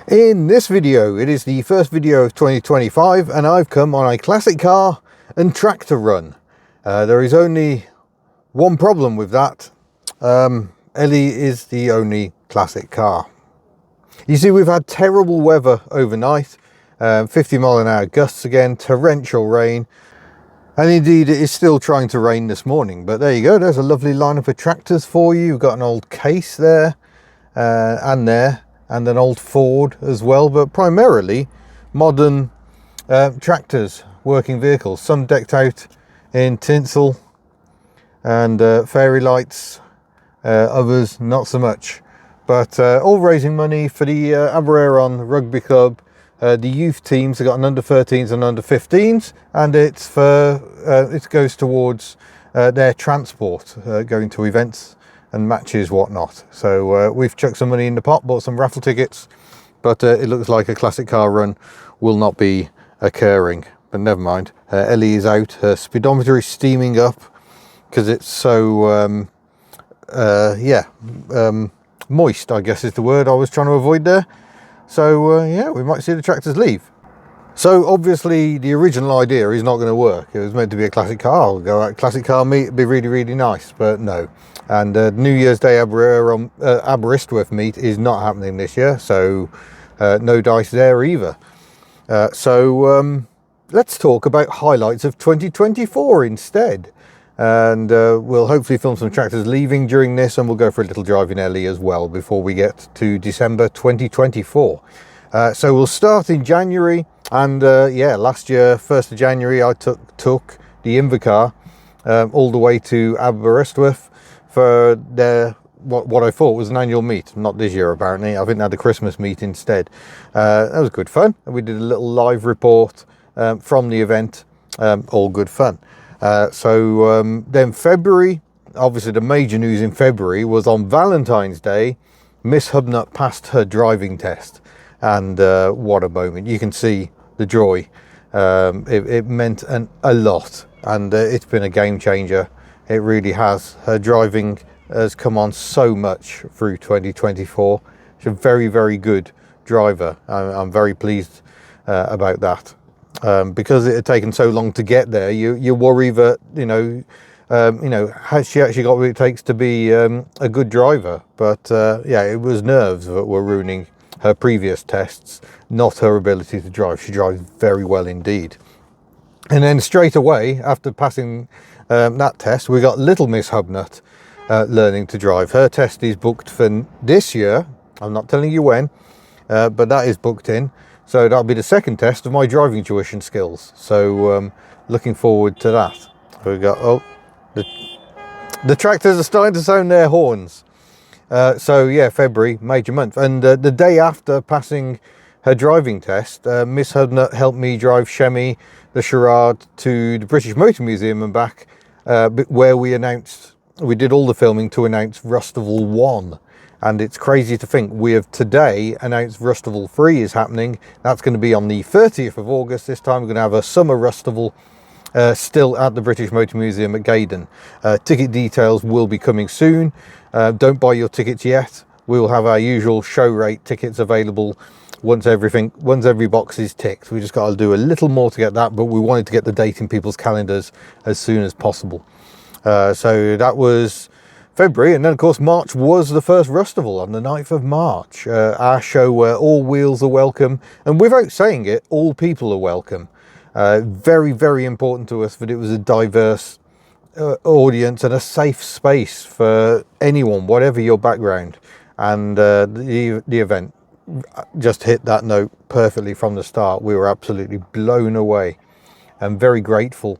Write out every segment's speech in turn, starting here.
In this video, it is the first video of 2025 and I've come on a classic car and tractor run. There is only one problem with that. Ellie is the only classic car. You see, we've had terrible weather overnight, 50-mile-an-hour gusts again, torrential rain, and indeed it is still trying to rain this morning. But there you go, there's a lovely lineup of tractors for you. You've got an old Case there and there, and an old Ford as well, but primarily modern tractors, working vehicles, some decked out in tinsel and fairy lights, others not so much, but all raising money for the Abereron Rugby Club. The youth teams have got an under 13s and under 15s, and it's for it goes towards their transport, going to events and matches, whatnot. So we've chucked some money in the pot, bought some raffle tickets, but it looks like a classic car run will not be occurring. But never mind. Ellie is out. Her speedometer is steaming up because it's so moist, I guess is the word I was trying to avoid there. So yeah, we might see the tractors leave. So obviously the original idea is not going to work. It was meant to be a classic car. I'll go out classic car meet, it'd be really, really nice, but no. And New Year's Day Aberystwyth meet is not happening this year, so no dice there either. So let's talk about highlights of 2024 instead. And we'll hopefully film some tractors leaving during this, and we'll go for a little drive in Ellie as well before we get to December 2024. So we'll start in January, and yeah, last year, 1st of January, I took the Invacar all the way to Aberystwyth for their what I thought was an annual meet. Not this year, apparently. I think they had the Christmas meet instead. That was good fun. We did a little live report from the event. All good fun. So then February, obviously the major news in February was on Valentine's Day, Miss HubNut passed her driving test, and what a moment. You can see the joy. It meant a lot, and it's been a game changer. It really has. Her driving has come on so much through 2024. She's a very, very good driver. I'm very pleased about that. Because it had taken so long to get there, you worry that has she actually got what it takes to be a good driver? But yeah, it was nerves that were ruining her previous tests, not her ability to drive. She drives very well indeed. And then straight away after passing that test, we got little Miss HubNut learning to drive. Her test is booked for this year. I'm not telling you when, but that is booked in. So that'll be the second test of my driving tuition skills. So looking forward to that. We got, the tractors are starting to sound their horns. So yeah, February, major month. And the day after passing her driving test, Miss HubNut helped me drive Shemi, the Charade, to the British Motor Museum and back, where we did all the filming to announce Rustival 1. And it's crazy to think we have today announced Rustival 3 is happening. That's going to be on the 30th of August. This time we're going to have a summer Rustival still at the British Motor Museum at Gaydon. Ticket details will be coming soon. Don't buy your tickets yet. We will have our usual show rate tickets available once every box is ticked. We just got to do a little more to get that, but we wanted to get the date in people's calendars as soon as possible. So that was February, and then of course March was the first Rustival on the 9th of March. Our show where all wheels are welcome, and without saying it, all people are welcome. Very, very important to us that it was a diverse audience and a safe space for anyone, whatever your background. And the event just hit that note perfectly from the start. We were absolutely blown away and very grateful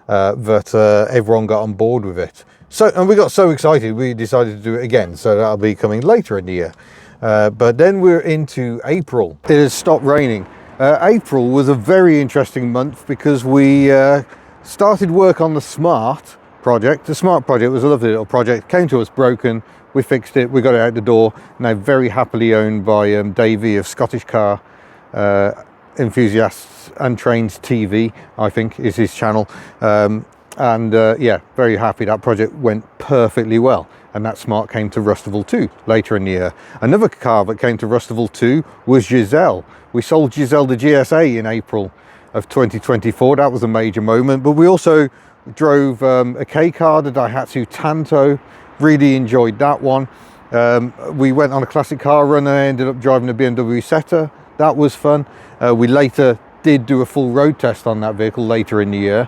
that everyone got on board with it. So, and we got so excited we decided to do it again, so that'll be coming later in the year. But then we're into April. It has stopped raining. April was a very interesting month because we started work on the Smart project. The Smart project was a lovely little project, came to us broken, we fixed it, we got it out the door, now very happily owned by Davey of Scottish Car Enthusiasts and Trains TV, I think is his channel. And yeah, very happy that project went perfectly well. and that Smart came to Rustival too later in the year. Another car that came to Rustival too was Giselle. We sold Giselle the GSA in April of 2024. That was a major moment. But we also drove a K car, the Daihatsu Tanto. Really enjoyed that one. We went on a classic car run and I ended up driving a BMW Setter. That was fun. We later did do a full road test on that vehicle later in the year.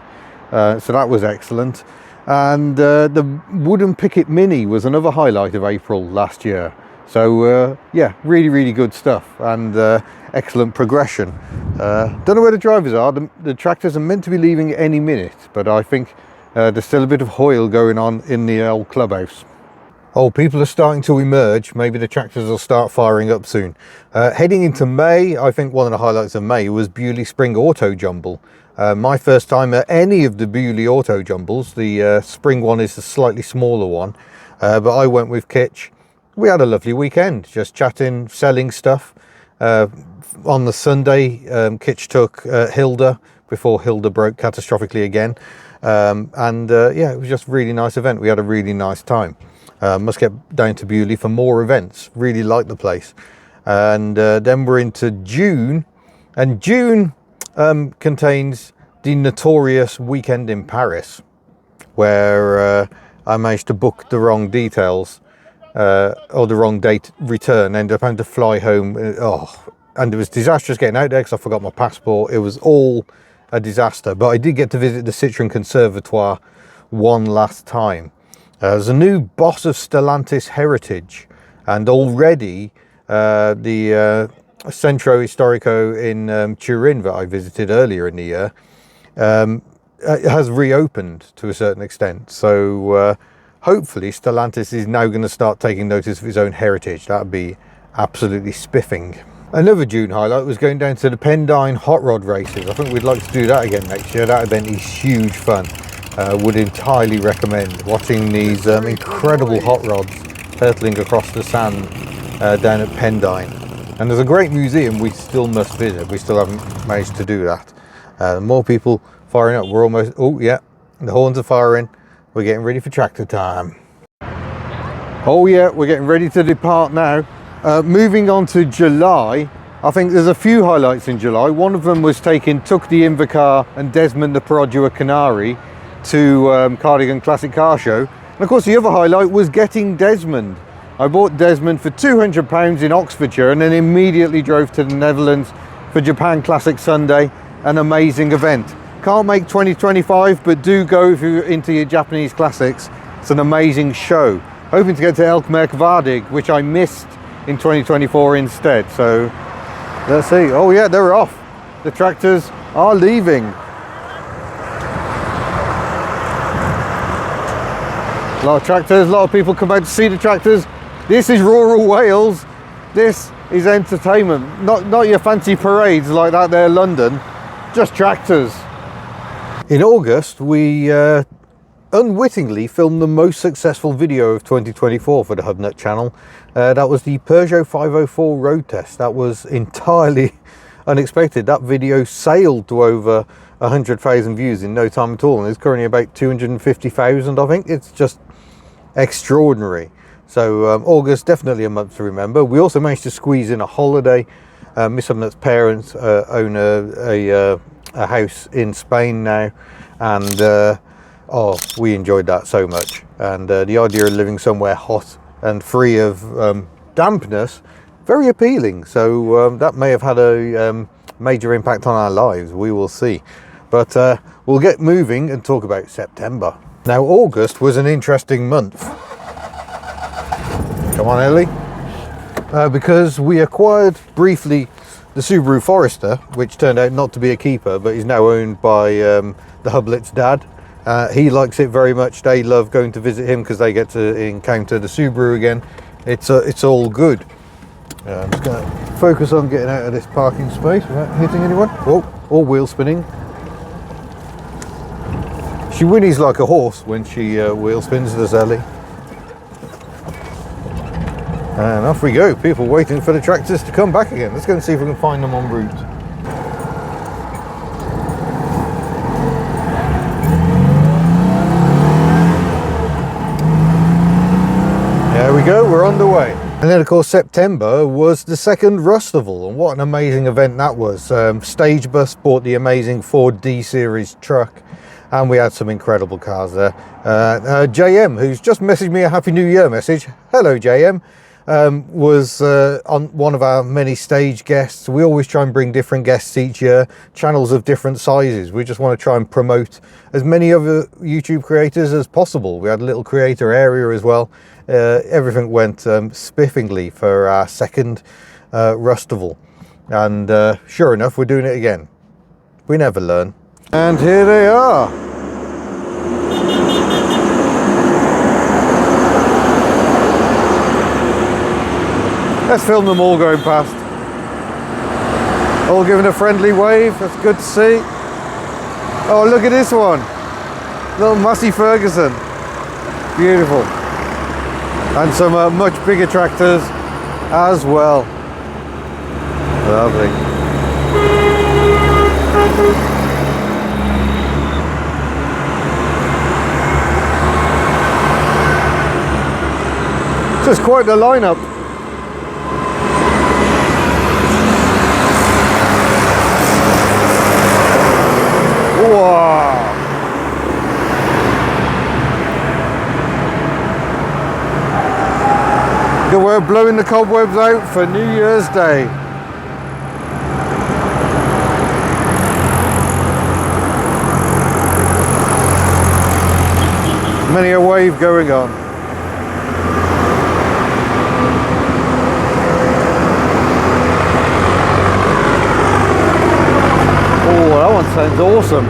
So that was excellent. And the Wooden Picket Mini was another highlight of April last year. So yeah, really good stuff, and excellent progression. Don't know where the drivers are. The tractors are meant to be leaving any minute, but I think there's still a bit of hoil going on in the old clubhouse. Oh, people are starting to emerge. Maybe the tractors will start firing up soon. Heading into May, I think one of the highlights of May was Bewley Spring Auto Jumble. My first time at any of the Bewley Auto Jumbles. The spring one is the slightly smaller one, but I went with Kitch. We had a lovely weekend, just chatting, selling stuff. On the Sunday, Kitch took Hilda before Hilda broke catastrophically again. Yeah, it was just a really nice event. We had a really nice time. Must get down to Bewley for more events. Really like the place. And then we're into June, and June contains the notorious weekend in Paris, where I managed to book the wrong details or the wrong date return. Ended up having to fly home. And it was disastrous getting out there because I forgot my passport. It was all a disaster. But I did get to visit the Citroën Conservatoire one last time. There's a new boss of Stellantis Heritage, and already the Centro Historico in Turin that I visited earlier in the year has reopened to a certain extent. So hopefully Stellantis is now going to start taking notice of its own heritage. That would be absolutely spiffing. Another June highlight was going down to the Pendine hot rod races. I think we'd like to do that again next year. That event is huge fun. Would entirely recommend watching these incredible hot rods hurtling across the sand down at Pendine. And there's a great museum we still must visit. We still haven't managed to do that. More people firing up. We're almost, oh yeah, the horns are firing. We're getting ready for tractor time. Oh yeah, we're getting ready to depart now. Moving on to July, I think there's a few highlights in July. One of them was taking Tuck the Invercar and Desmond the Perodua Canary to Cardigan Classic Car Show. And of course the other highlight was getting Desmond. I bought Desmond for £200 in Oxfordshire and then immediately drove to the Netherlands for Japan Classic Sunday. An amazing event. Can't make 2025, but do go if you're into your Japanese classics. It's an amazing show. Hoping to get to Elkmerk-Waardig, which I missed in 2024 instead. So let's see. Oh yeah, they're off. The tractors are leaving. A lot of tractors, a lot of people come out to see the tractors. This is rural Wales. This is entertainment. Not your fancy parades like that there, London. Just tractors. In August, we unwittingly filmed the most successful video of 2024 for the HubNut channel. That was the Peugeot 504 road test. That was entirely unexpected. That video sailed to over 100,000 views in no time at all, and it's currently about 250,000, I think. It's just extraordinary. So August, definitely a month to remember. We also managed to squeeze in a holiday. Miss HubNut's parents own a house in Spain now, and oh, we enjoyed that so much. And the idea of living somewhere hot and free of dampness, very appealing. So that may have had a major impact on our lives. We will see. But we'll get moving and talk about September. Now, August was an interesting month. Come on, Ellie. Because we acquired briefly the Subaru Forester, which turned out not to be a keeper, but is now owned by the Hublets' dad. He likes it very much. They love going to visit him because they get to encounter the Subaru again. It's all good. I'm just going to focus on getting out of this parking space without hitting anyone. Oh, or wheel spinning. She whinnies like a horse when she wheel spins, does Ellie. And off we go. People waiting for the tractors to come back again. Let's go and see if we can find them en route. go, we're on the way. And then of course September was the second Rustival, and what an amazing event that was. Stage Bus bought the amazing Ford D series truck, and we had some incredible cars there. JM, who's just messaged me a Happy New Year message, hello JM, was on one of our many stage guests. We always try and bring different guests each year, channels of different sizes. We just want to try and promote as many other YouTube creators as possible. We had a little creator area as well. Everything went spiffingly for our second Rustival, and sure enough, we're doing it again. We never learn. And here they are. Let's film them all going past. All giving a friendly wave, that's good to see. Oh, look at this one. Little Massey Ferguson. Beautiful. And some much bigger tractors as well. Lovely. So it's quite the lineup. Wow. We're blowing the cobwebs out for New Year's Day. Many a wave going on. Oh, that one sounds awesome.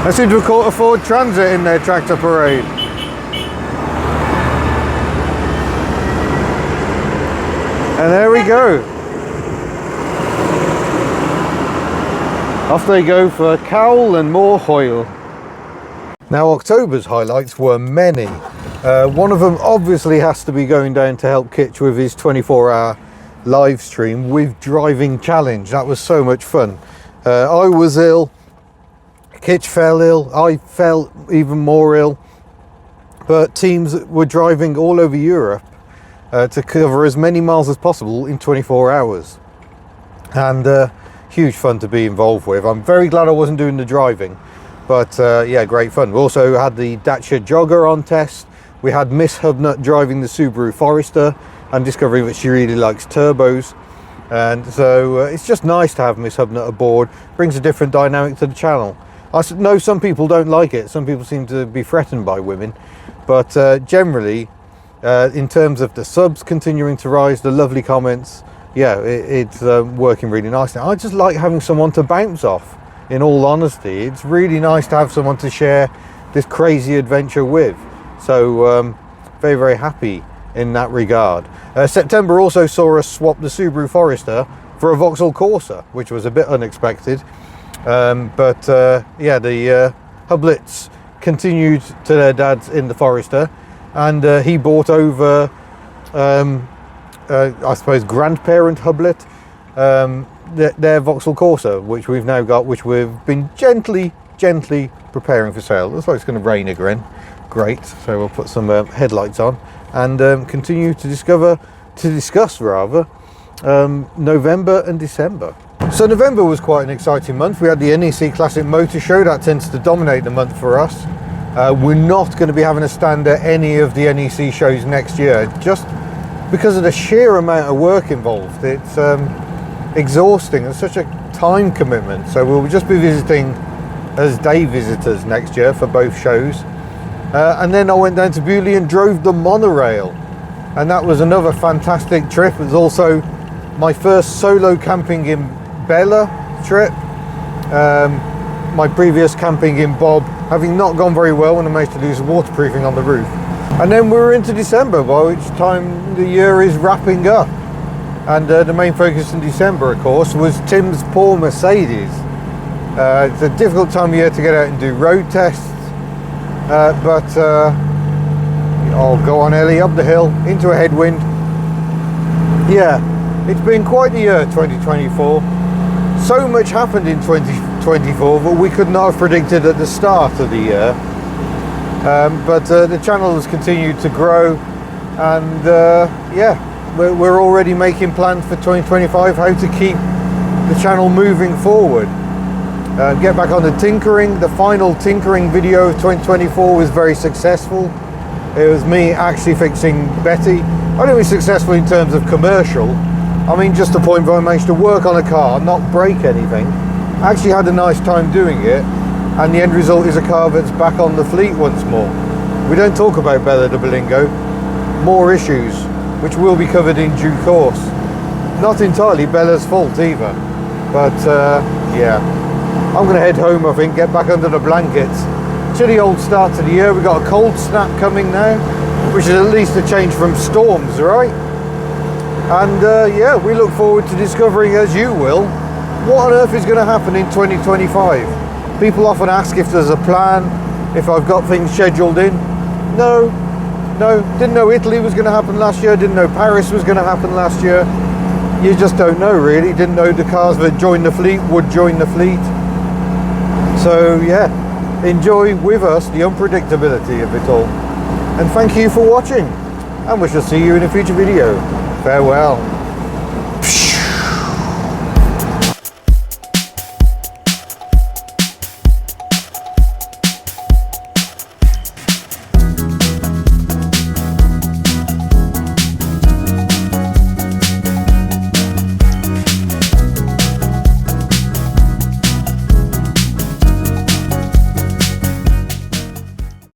I seem to have caught a Ford Transit in their tractor parade. And there we go. Off they go for Cowell and more Hoyle. Now October's highlights were many. One of them obviously has to be going down to help Kitch with his 24-hour live stream with Driving Challenge. That was so much fun. I was ill, Kitch fell ill, I fell even more ill, but teams were driving all over Europe to cover as many miles as possible in 24 hours. And huge fun to be involved with. I'm very glad I wasn't doing the driving, but yeah, great fun. We also had the Dacia Jogger on test. We had Miss HubNut driving the Subaru Forester and discovering that she really likes turbos. And so it's just nice to have Miss HubNut aboard. Brings a different dynamic to the channel. I know some people don't like it. Some people seem to be threatened by women, but generally, in terms of the subs continuing to rise, the lovely comments, yeah, it's working really nicely. I just like having someone to bounce off, in all honesty. It's really nice to have someone to share this crazy adventure with. So very, very happy in that regard. September also saw us swap the Subaru Forester for a Vauxhall Corsa, which was a bit unexpected. But yeah, the Hublets continued to their dads in the Forester, and he brought over I suppose grandparent Hublet, their Vauxhall Corsa, which we've now got, which we've been gently preparing for sale. Looks like it's going to rain again. Great. So we'll put some headlights on and continue to discuss November and December. So November was quite an exciting month. We had the NEC Classic Motor Show. That tends to dominate the month for us. We're not going to be having a stand at any of the NEC shows next year, just because of the sheer amount of work involved. It's exhausting and such a time commitment. So we'll just be visiting as day visitors next year for both shows. And then I went down to Bewley and drove the monorail, and that was another fantastic trip. It was also my first solo camping in Bella trip. My previous camping in Bob having not gone very well when I managed to do some waterproofing on the roof. And then we were into December, by which time the year is wrapping up. And the main focus in December, of course, was Tim's poor Mercedes. It's a difficult time of year to get out and do road tests, but I'll go on Ellie up the hill into a headwind. Yeah, it's been quite the year, 2024. So much happened in 2024 that we could not have predicted at the start of the year. But the channel has continued to grow, and yeah, we're already making plans for 2025, how to keep the channel moving forward. Get back on the tinkering. The final tinkering video of 2024 was very successful. It was me actually fixing Betty. I don't mean successful in terms of commercial. I mean just the point where I managed to work on a car, not break anything. I actually had a nice time doing it, and the end result is a car that's back on the fleet once more. We don't talk about Bella de Bolingo. More issues, which will be covered in due course. Not entirely Bella's fault either, but yeah. I'm going to head home, I think, get back under the blankets. Chilly old start to the year. We've got a cold snap coming now, which is at least a change from storms, right? And yeah, we look forward to discovering, as you will, what on earth is going to happen in 2025. People often ask if there's a plan, if I've got things scheduled in. No, didn't know Italy was going to happen last year, didn't know Paris was going to happen last year. You just don't know, really. Didn't know the cars that joined the fleet would join the fleet. So yeah, enjoy with us the unpredictability of it all. And thank you for watching, and we shall see you in a future video. Farewell.